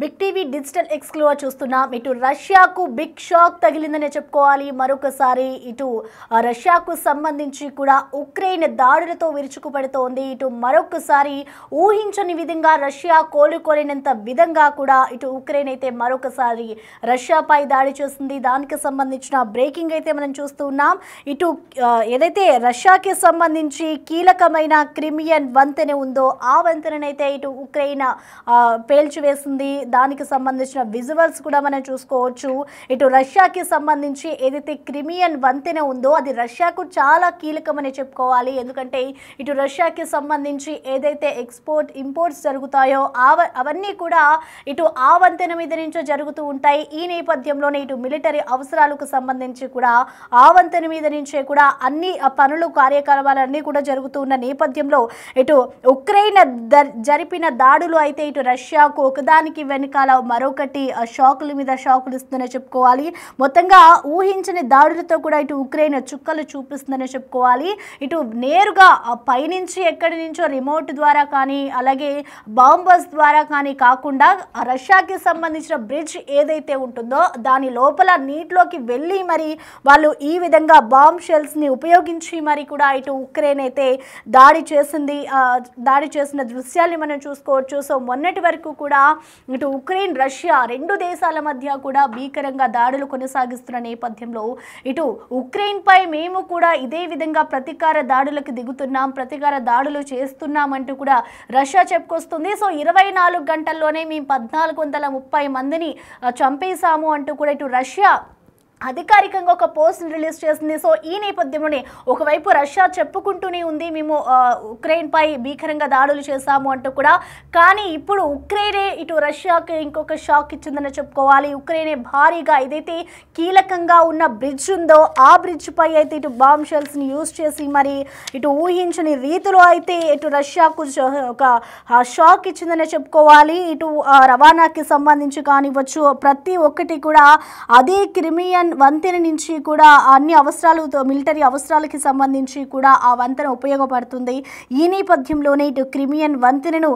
Big TV digital exclusive చూస్తున్నాం. ఇటు రష్యాకు బిగ్ షాక్ తగిలిందనే చెప్పుకోవాలి. మరొకసారి ఇటు రష్యాకు సంబంధించి కూడా ఉక్రెయిన్ దాడులతో విరుచుకుపడుతోంది. ఇటు మరొకసారి ఊహించని విధంగా రష్యా కోలుకోలేనంత విధంగా కూడా ఇటు ఉక్రెయిన్ అయితే మరొకసారి రష్యాపై దాడి చేస్తుంది. దానికి సంబంధించిన బ్రేకింగ్ అయితే మనం చూస్తూ ఉన్నాం. ఇటు ఏదైతే రష్యాకి సంబంధించి కీలకమైన క్రిమియన్ వంతెన ఉందో ఆ వంతెననైతే ఇటు ఉక్రెయిన్ పేల్చివేసింది. దానికి సంబంధించిన విజువల్స్ కూడా మనం చూసుకోవచ్చు. ఇటు రష్యాకి సంబంధించి ఏదైతే క్రిమియన్ వంతెన ఉందో అది రష్యాకు చాలా కీలకమని చెప్పుకోవాలి. ఎందుకంటే ఇటు రష్యాకి సంబంధించి ఏదైతే ఎక్స్పోర్ట్ ఇంపోర్ట్స్ జరుగుతాయో అవన్నీ కూడా ఇటు ఆ వంతెన మీద నుంచే జరుగుతూ ఉంటాయి. ఈ నేపథ్యంలోనే ఇటు మిలిటరీ అవసరాలకు సంబంధించి కూడా ఆ వంతెన మీద నుంచే కూడా అన్ని పనులు కార్యకలాపాలన్నీ కూడా జరుగుతూ ఉన్న నేపథ్యంలో ఇటు ఉక్రెయిన్ జరిపిన దాడులు అయితే ఇటు రష్యాకు ఒకదానికి వెనకాల మరొకటి షాకుల మీద షాకులు ఇస్తుందనే చెప్పుకోవాలి. మొత్తంగా ఊహించని దాడులతో కూడా ఇటు ఉక్రెయిన్ చుక్కలు చూపిస్తుందనే చెప్పుకోవాలి. ఇటు నేరుగా పైనుంచి ఎక్కడి నుంచో రిమోట్ ద్వారా కానీ అలాగే బాంబర్స్ ద్వారా కానీ కాకుండా రష్యాకి సంబంధించిన బ్రిడ్జ్ ఏదైతే ఉంటుందో దాని లోపల నీటిలోకి వెళ్ళి మరి వాళ్ళు ఈ విధంగా బాంబ్ షెల్స్ని ఉపయోగించి మరి కూడా ఇటు ఉక్రెయిన్ అయితే దాడి చేసింది. దాడి చేసిన దృశ్యాల్ని మనం చూసుకోవచ్చు. సో మొన్నటి వరకు కూడా ఇటు ఉక్రెయిన్ రష్యా రెండు దేశాల మధ్య కూడా భీకరంగా దాడులు కొనసాగిస్తున్న నేపథ్యంలో ఇటు ఉక్రెయిన్ పై మేము కూడా ఇదే విధంగా ప్రతీకార దాడులకు దిగుతున్నాం, ప్రతీకార దాడులు చేస్తున్నాం అంటూ కూడా రష్యా చెప్పుకొస్తుంది. సో 24 గంటల్లోనే మేము 1430 మందిని చంపేశాము అంటూ కూడా ఇటు రష్యా అధికారికంగా ఒక పోస్ట్ రిలీజ్ చేసింది. సో ఈ నేపథ్యంలోనే ఒకవైపు రష్యా చెప్పుకుంటూనే ఉంది మేము ఉక్రెయిన్పై భీకరంగా దాడులు చేశాము అంటూ కూడా. కానీ ఇప్పుడు ఉక్రెయినే ఇటు రష్యాకి ఇంకొక షాక్ ఇచ్చిందని చెప్పుకోవాలి. ఉక్రెయినే భారీగా ఏదైతే కీలకంగా ఉన్న బ్రిడ్జ్ ఉందో ఆ బ్రిడ్జ్ పై అయితే ఇటు బాంబ్ షెల్స్ని యూజ్ చేసి మరి ఇటు ఊహించని రీతిలో అయితే ఇటు రష్యాకు ఒక షాక్ ఇచ్చిందని చెప్పుకోవాలి. ఇటు రవాణాకి సంబంధించి కానివ్వచ్చు ప్రతి ఒక్కటి కూడా అదే క్రిమియన్ వంతెన నుంచి కూడా అన్ని అవసరాలు మిలిటరీ అవసరాలకి సంబంధించి కూడా ఆ వంతెన ఉపయోగపడుతుంది. ఈ నేపథ్యంలోనే ఇటు క్రిమియన్ వంతెనను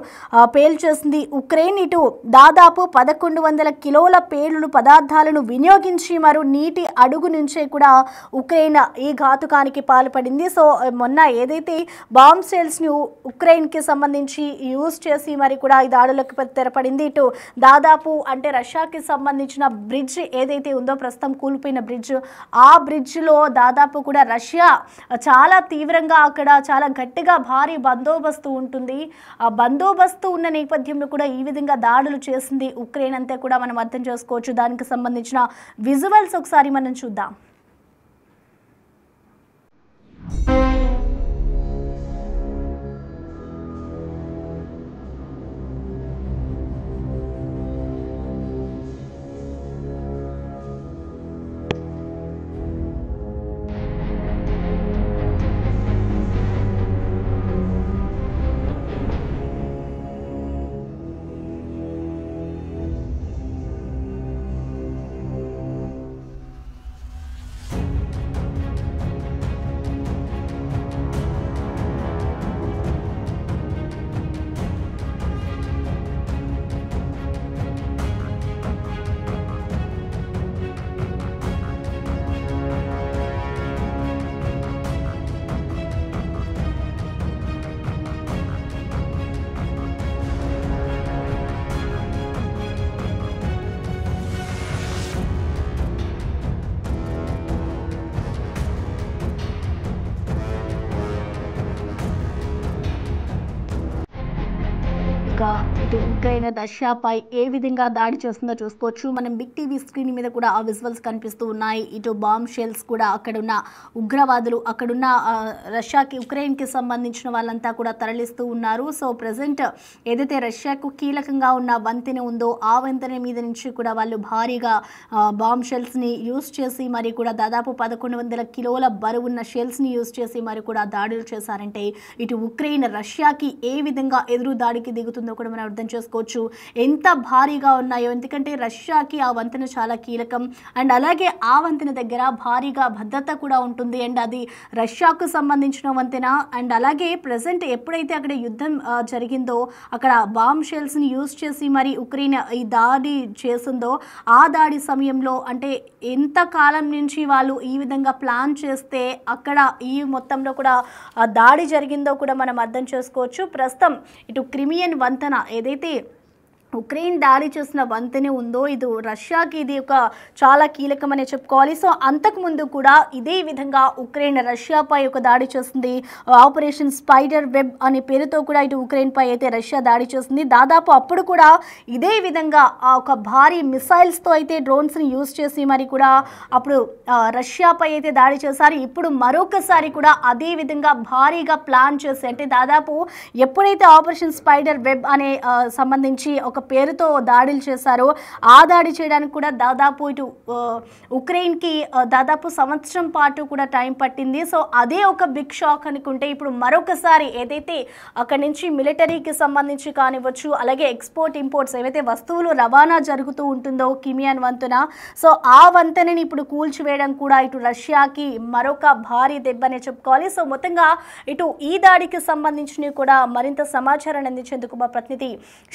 పేల్చేసింది ఉక్రెయిన్. ఇటు దాదాపు 1100 కిలోల పేలుడు పదార్థాలను వినియోగించి మరో నీటి అడుగు నుంచే కూడా ఉక్రెయిన్ ఈ ఘాతుకానికి పాల్పడింది. సో మొన్న ఏదైతే బాంబ్ సెల్స్ని ఉక్రెయిన్కి సంబంధించి యూజ్ చేసి మరి కూడా ఈ దాడులకు తెరపడింది. ఇటు దాదాపు అంటే రష్యాకి సంబంధించిన బ్రిడ్జ్ ఏదైతే ఉందో ప్రస్తుతం కూలిపోయిన బ్రిడ్జ్, ఆ బ్రిడ్జ్లో దాదాపు కూడా రష్యా చాలా తీవ్రంగా అక్కడ చాలా గట్టిగా భారీ బందోబస్తు ఉంటుంది. ఆ బందోబస్తు ఉన్న నేపథ్యంలో కూడా ఈ విధంగా దాడులు చేసింది ఉక్రెయిన్ అంతే కూడా మనం అర్థం చేసుకోవచ్చు. దానికి సంబంధించిన విజువల్స్ ఒకసారి మనం చూద్దాం. ఇటు ఉక్రెయిన్ రష్యాపై ఏ విధంగా దాడి చేస్తుందో చూసుకోవచ్చు. మనం బిగ్ టీవీ స్క్రీన్ మీద కూడా ఆ విజువల్స్ కనిపిస్తూ ఉన్నాయి. ఇటు బాంబ్ షెల్స్ కూడా అక్కడున్న ఉగ్రవాదులు అక్కడున్న రష్యాకి ఉక్రెయిన్కి సంబంధించిన వాళ్ళంతా కూడా తరలిస్తూ ఉన్నారు. సో ప్రజెంట్ ఏదైతే రష్యాకు కీలకంగా ఉన్న వంతెన ఉందో ఆ వంతెన మీద నుంచి కూడా వాళ్ళు భారీగా బాంబ్ షెల్స్ని యూజ్ చేసి మరి కూడా దాదాపు 1100 కిలోల బరువున్న షెల్స్ని యూజ్ చేసి మరి కూడా దాడులు చేశారంటే ఇటు ఉక్రెయిన్ రష్యాకి ఏ విధంగా ఎదురు దాడికి దిగుతుందో కూడా మనం అర్థం చేసుకోవచ్చు. చెప్పుకోవచ్చు ఎంత భారీగా ఉన్నాయో. ఎందుకంటే రష్యాకి ఆ వంతెన చాలా కీలకం అండ్ అలాగే ఆ వంతెన దగ్గర భారీగా భద్రత కూడా ఉంటుంది అండ్ అది రష్యాకు సంబంధించిన వంతెన. అండ్ అలాగే ప్రజెంట్ ఎప్పుడైతే అక్కడ యుద్ధం జరిగిందో అక్కడ బాంబ్ షెల్స్ని యూజ్ చేసి మరి ఉక్రెయిన్ ఈ దాడి చేసిందో ఆ దాడి సమయంలో అంటే ఎంత కాలం నుంచి వాళ్ళు ఈ విధంగా ప్లాన్ చేస్తే అక్కడ ఈ మొత్తంలో కూడా దాడి జరిగిందో కూడా మనం అర్థం చేసుకోవచ్చు. ప్రస్తుతం ఇటు క్రిమియన్ వంతెన ఏదైతే ఉక్రెయిన్ దాడి చేసిన వంతెన ఉందో ఇది రష్యాకి ఇది ఒక చాలా కీలకమని చెప్పుకోవాలి. సో అంతకుముందు కూడా ఇదే విధంగా ఉక్రెయిన్ రష్యాపై ఒక దాడి చేస్తుంది. ఆపరేషన్ స్పైడర్ వెబ్ అనే పేరుతో కూడా ఇటు ఉక్రెయిన్పై అయితే రష్యా దాడి చేస్తుంది. దాదాపు అప్పుడు కూడా ఇదే విధంగా ఒక భారీ మిసైల్స్తో అయితే డ్రోన్స్ని యూజ్ చేసి మరి కూడా అప్పుడు రష్యాపై అయితే దాడి చేశారు. ఇప్పుడు మరొకసారి కూడా అదే విధంగా భారీగా ప్లాన్ చేసి అంటే దాదాపు ఎప్పుడైతే ఆపరేషన్ స్పైడర్ వెబ్ అనే సంబంధించి ఒక పేరుతో దాడులు చేశారో ఆ దాడి చేయడానికి కూడా దాదాపు ఇటు ఉక్రెయిన్కి దాదాపు సంవత్సరం పాటు కూడా టైం పట్టింది. సో అదే ఒక బిగ్ షాక్ అనుకుంటే ఇప్పుడు మరొకసారి ఏదైతే అక్కడి నుంచి మిలిటరీకి సంబంధించి కానివ్వచ్చు అలాగే ఎక్స్పోర్ట్ ఇంపోర్ట్స్ ఏవైతే వస్తువులు రవాణా జరుగుతూ ఉంటుందో కిమియాన్ వంతెన సో ఆ వంతెనని ఇప్పుడు కూల్చివేయడం కూడా ఇటు రష్యాకి మరొక భారీ దెబ్బనే చెప్పుకోవాలి. సో మొత్తంగా ఇటు ఈ దాడికి సంబంధించినవి కూడా మరింత సమాచారాన్ని అందించేందుకు మా ప్రతినిధి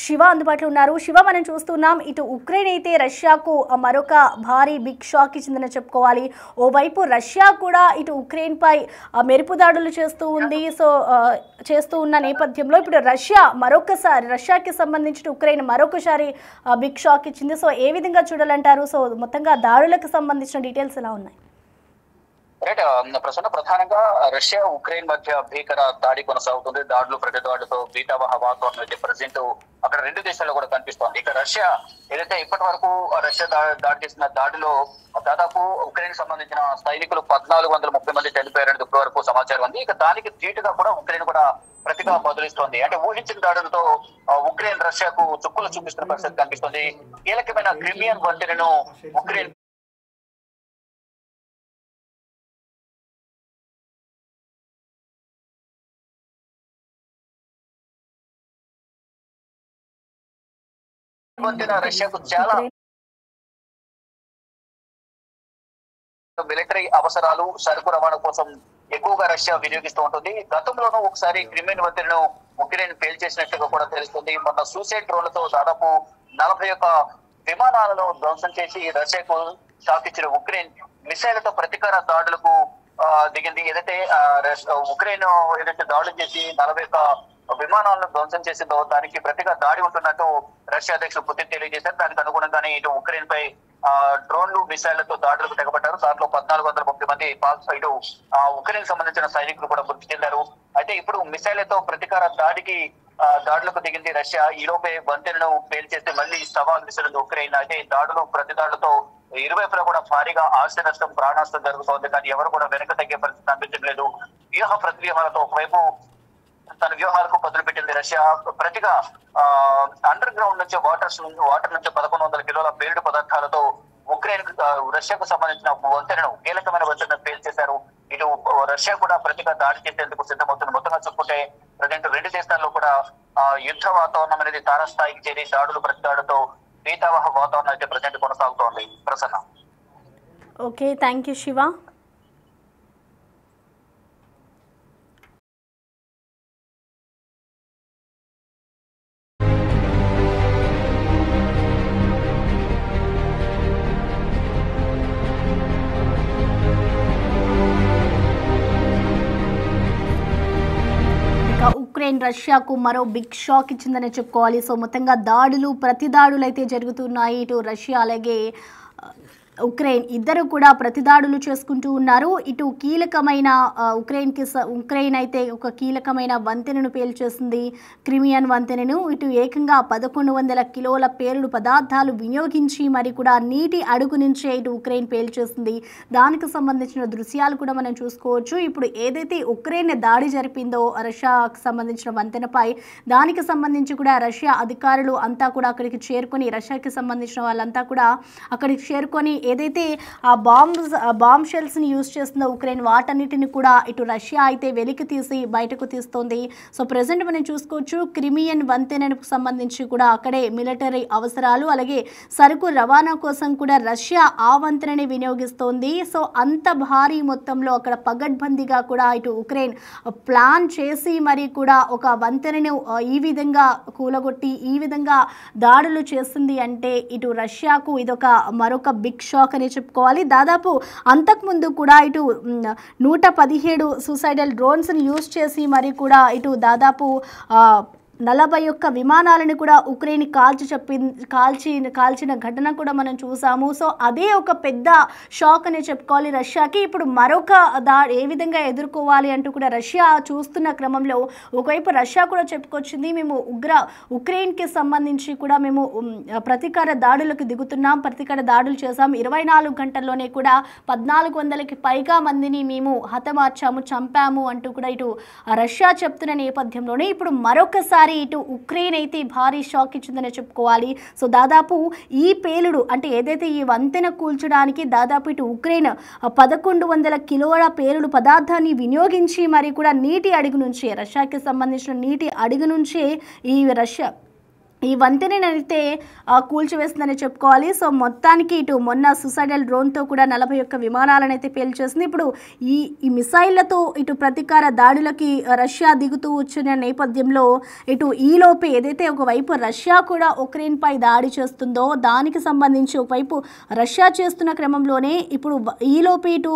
శివ అందుబాటులో ఉన్నారు. శివ, మనం చూస్తున్నాం ఇటు ఉక్రెయిన్ అయితే రష్యాకు మరొక భారీ బిగ్ షాక్ ఇచ్చిందని చెప్పుకోవాలి. ఓవైపు రష్యా కూడా ఇటు ఉక్రెయిన్ పై మెరుపు దాడులు చేస్తూ ఉంది. సో చేస్తూ ఉన్న నేపథ్యంలో ఇప్పుడు రష్యాకి సంబంధించిన ఉక్రెయిన్ మరొకసారి బిగ్ షాక్ ఇచ్చింది. సో ఏ విధంగా చూడాలంటారు? సో మొత్తంగా దాడులకు సంబంధించిన డీటెయిల్స్ ఎలా ఉన్నాయి? రైట్ ప్రసన్న, ప్రధానంగా రష్యా ఉక్రెయిన్ మధ్య భీకర దాడి కొనసాగుతుంది. దాడులు ప్రతి దాడులతో బీటావహ వాతావరణం అయితే ప్రజెంట్ అక్కడ రెండు దేశాల్లో కూడా కనిపిస్తోంది. ఇక రష్యా ఏదైతే ఇప్పటి వరకు రష్యా దాడి చేసిన దాడిలో దాదాపు ఉక్రెయిన్ సంబంధించిన సైనికులు 1430 మంది చనిపోయారని ఇప్పటి వరకు సమాచారం ఉంది. ఇక దానికి ధీటుగా కూడా ఉక్రెయిన్ కూడా ప్రతిగా బదులిస్తోంది. అంటే ఊహించిన దాడులతో ఉక్రెయిన్ రష్యాకు చుక్కులు చూపిస్తున్న పరిస్థితి కనిపిస్తుంది. కీలకమైన క్రిమియన్ వంతెనను ఉక్రెయిన్ రష్యాకు చాలా మిలిటరీ అవసరాలు సరుకు రవాణా కోసం ఎక్కువగా రష్యా వినియోగిస్తూ ఉంటుంది. గతంలోనూ ఒకసారి క్రిమియన్ వంతెనను ఉక్రెయిన్ పేల్చేసినట్టుగా కూడా తెలుస్తుంది. మొన్న సూసైడ్ డ్రోన్లతో దాదాపు 41 విమానాలను ధ్వంసం చేసి రష్యాకు షాక్ ఇచ్చిన ఉక్రెయిన్ మిసైళ్లతో ప్రతీకార దాడులకు దిగింది. ఏదైతే ఉక్రెయిన్ ఏదైతే దాడులు చేసి 41 విమానాలను ధ్వంసం చేసిందో దానికి ప్రతిగా దాడి ఉంటున్నట్టు రష్యా అధ్యక్షుడు పుతిన్ తెలియజేశారు. దానికి అనుగుణంగానే ఇటు ఉక్రెయిన్ పై డ్రోన్లు మిసైళ్లతో దాడులకు తెగబడ్డారు. దాంట్లో 1430 మంది ఇటు ఉక్రెయిన్ సంబంధించిన సైనికులు కూడా మృతి చెందారు. అయితే ఇప్పుడు మిసైళ్లతో ప్రతీకార దాడులకు దిగింది రష్యా. ఈలోపే వంతెనను పేల్చేస్తే మళ్ళీ సవాల్ విసిరింది ఉక్రెయిన్. అయితే దాడులు ప్రతి దాడులతో ఇరువైపులా కూడా భారీగా ఆస్తి నష్టం ప్రాణ నష్టం జరుగుతోంది. కానీ ఎవరు కూడా వెనక తగ్గే పరిస్థితి కనిపించట్లేదు. వ్యూహ ప్రతివ్యూహాలతో ఒకవైపు తన వ్యూహాలకు పదులు పెట్టింది రష్యా. ప్రతిగా అండర్ గ్రౌండ్ నుంచి వాటర్ నుంచి 1100 కిలోల పేలుడు పదార్థాలతో ఉక్రెయిన్ రష్యాకు సంబంధించిన వంతెనను కీలకమైన వంతెనను పేల్చేశారు. ఇటు రష్యా కూడా ప్రతిగా దాడి చేసేందుకు సిద్ధమవుతుంది. మొత్తంగా చూసుకుంటే ప్రజెంట్ రెండు దేశాల్లో కూడా యుద్ధ వాతావరణం అనేది తారస్థాయికి చేరి దాడులు ప్రతి దాడులతో భీతావహ వాతావరణం అయితే ప్రజెంట్ కొనసాగుతోంది. Prasanna. Okay, thank you Shiva. Ukraine రష్యాకు మరో బిగ్ షాక్ ఇచ్చిందని చెప్పుకోవాలి. సో మొత్తంగా ప్రతి దాడులు అయితే జరుగుతున్నాయి. ఇటు రష్యా అలాగే ఉక్రెయిన్ ఇద్దరు కూడా ప్రతిదాడులు చేసుకుంటూ ఉన్నారు. ఇటు కీలకమైన ఉక్రెయిన్ అయితే ఒక కీలకమైన వంతెనను పేల్చేసింది, క్రిమియన్ వంతెనను. ఇటు ఏకంగా 1100 కిలోల పేలుడు పదార్థాలు వినియోగించి మరి కూడా నీటి అడుగు నుంచే ఇటు ఉక్రెయిన్ పేల్చేసింది. దానికి సంబంధించిన దృశ్యాలు కూడా మనం చూసుకోవచ్చు. ఇప్పుడు ఏదైతే ఉక్రెయిన్ దాడి జరిపిందో రష్యాకు సంబంధించిన వంతెనపై, దానికి సంబంధించి కూడా రష్యా అధికారులు అంతా కూడా అక్కడికి చేరుకొని, రష్యాకి సంబంధించిన వాళ్ళంతా కూడా అక్కడికి చేరుకొని ఏదైతే ఆ బాంబ్ షెల్స్ని యూజ్ చేస్తుందో ఉక్రెయిన్, వాటన్నిటిని కూడా ఇటు రష్యా అయితే వెలికి తీసి బయటకు తీస్తోంది. సో ప్రజెంట్ మనం చూసుకోవచ్చు క్రిమియన్ వంతెనకు సంబంధించి కూడా అక్కడే మిలిటరీ అవసరాలు అలాగే సరుకు రవాణా కోసం కూడా రష్యా ఆ వంతెనని వినియోగిస్తోంది. సో అంత భారీ మొత్తంలో అక్కడ పగడ్బందీగా కూడా ఇటు ఉక్రెయిన్ ప్లాన్ చేసి మరి కూడా ఒక వంతెనను ఈ విధంగా కూలగొట్టి ఈ విధంగా దాడులు చేస్తుంది అంటే ఇటు రష్యాకు ఇదొక మరొక బిగ్ షాక్ అని చెప్పుకోవాలి. దాదాపు అంతకుముందు కూడా ఇటు 117 సూసైడల్ డ్రోన్స్ని యూజ్ చేసి మరి కూడా ఇటు దాదాపు 41 విమానాలను కూడా ఉక్రెయిన్ కాల్చిన ఘటన కూడా మనం చూసాము. సో అదే ఒక పెద్ద షాక్ అని చెప్పుకోవాలి రష్యాకి. ఇప్పుడు మరొక ఏ విధంగా ఎదుర్కోవాలి అంటూ కూడా రష్యా చూస్తున్న క్రమంలో ఒకవైపు రష్యా కూడా చెప్పుకొచ్చింది, మేము ఉక్రెయిన్కి సంబంధించి కూడా మేము ప్రతీకార దాడులకు దిగుతున్నాం, ప్రతీకార దాడులు చేశాం, 24 గంటల్లోనే కూడా 1400కి పైగా మందిని మేము హతమార్చాము, చంపాము అంటూ కూడా ఇటు రష్యా చెప్తున్న నేపథ్యంలోనే ఇప్పుడు మరొకసారి ఇటు ఉక్రెయిన్ అయితే భారీ షాక్ ఇచ్చిందని చెప్పుకోవాలి. సో దాదాపు ఈ పేలుడు అంటే ఏదైతే ఈ వంతెన కూల్చడానికి దాదాపు ఇటు ఉక్రెయిన్ 1100 కిలోల పేలుడు పదార్థాన్ని వినియోగించి మరి కూడా నీటి అడుగు నుంచి రష్యాకి సంబంధించిన నీటి అడుగు నుంచి ఈ వంతెనైతే కూల్చివేస్తుందని చెప్పుకోవాలి. సో మొత్తానికి ఇటు మొన్న సూసైడల్ డ్రోన్తో కూడా 41 విమానాలను అయితే పేల్చేసింది. ఇప్పుడు ఈ మిసైళ్లతో ఇటు ప్రతీకార దాడులకి రష్యా దిగుతూ వచ్చిన నేపథ్యంలో ఇటు ఈలోపే ఏదైతే ఒకవైపు రష్యా కూడా ఉక్రెయిన్పై దాడి చేస్తుందో దానికి సంబంధించి ఒకవైపు రష్యా చేస్తున్న క్రమంలోనే ఇప్పుడు ఈలోపే ఇటు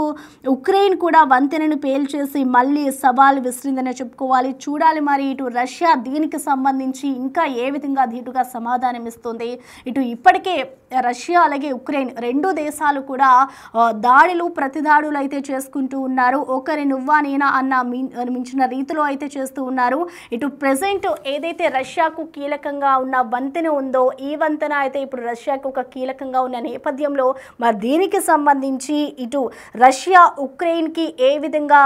ఉక్రెయిన్ కూడా వంతెనను పేల్చేసి మళ్ళీ సవాల్ విసిరిందని చెప్పుకోవాలి. చూడాలి మరి ఇటు రష్యా దీనికి సంబంధించి ఇంకా ఏ విధంగా ధీటుగా సమాధానం ఇస్తుంది. ఇటు ఇప్పటికే రష్యా అలాగే ఉక్రెయిన్ రెండు దేశాలు కూడా దాడులు ప్రతిదాడులు అయితే చేసుకుంటూ ఉన్నారు. ఒకరి నువ్వా నేనా అన్న మించిన రీతిలో అయితే చేస్తూ ఉన్నారు. ఇటు ప్రెసెంట్ ఏదైతే రష్యాకు కీలకంగా ఉన్న వంతెన ఉందో ఈ వంతెన అయితే ఇప్పుడు రష్యాకు ఒక కీలకంగా ఉన్న నేపథ్యంలో మరి దీనికి సంబంధించి ఇటు రష్యా ఉక్రెయిన్కి ఏ విధంగా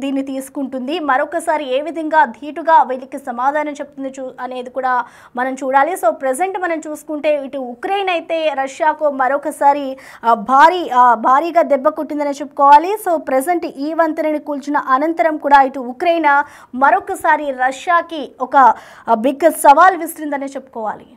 దీన్ని తీసుకుంటుంది, మరొకసారి ఏ విధంగా ధీటుగా వీళ్ళకి సమాధానం చెప్తుంది అనేది కూడా మనం చూడాలి. సో ప్రెసెంట్ మనం చూసుకుంటే ఇటు ఉక్రెయిన్ అయితే రష్యాకు మరొకసారి భారీగా దెబ్బ కొట్టిందని చెప్పుకోవాలి. సో ప్రెసెంట్ ఈ వంతెనని కూల్చిన అనంతరం కూడా ఇటు ఉక్రెయిన్ మరొకసారి రష్యాకి ఒక బిగ్ సవాల్ విసిరిందని చెప్పుకోవాలి.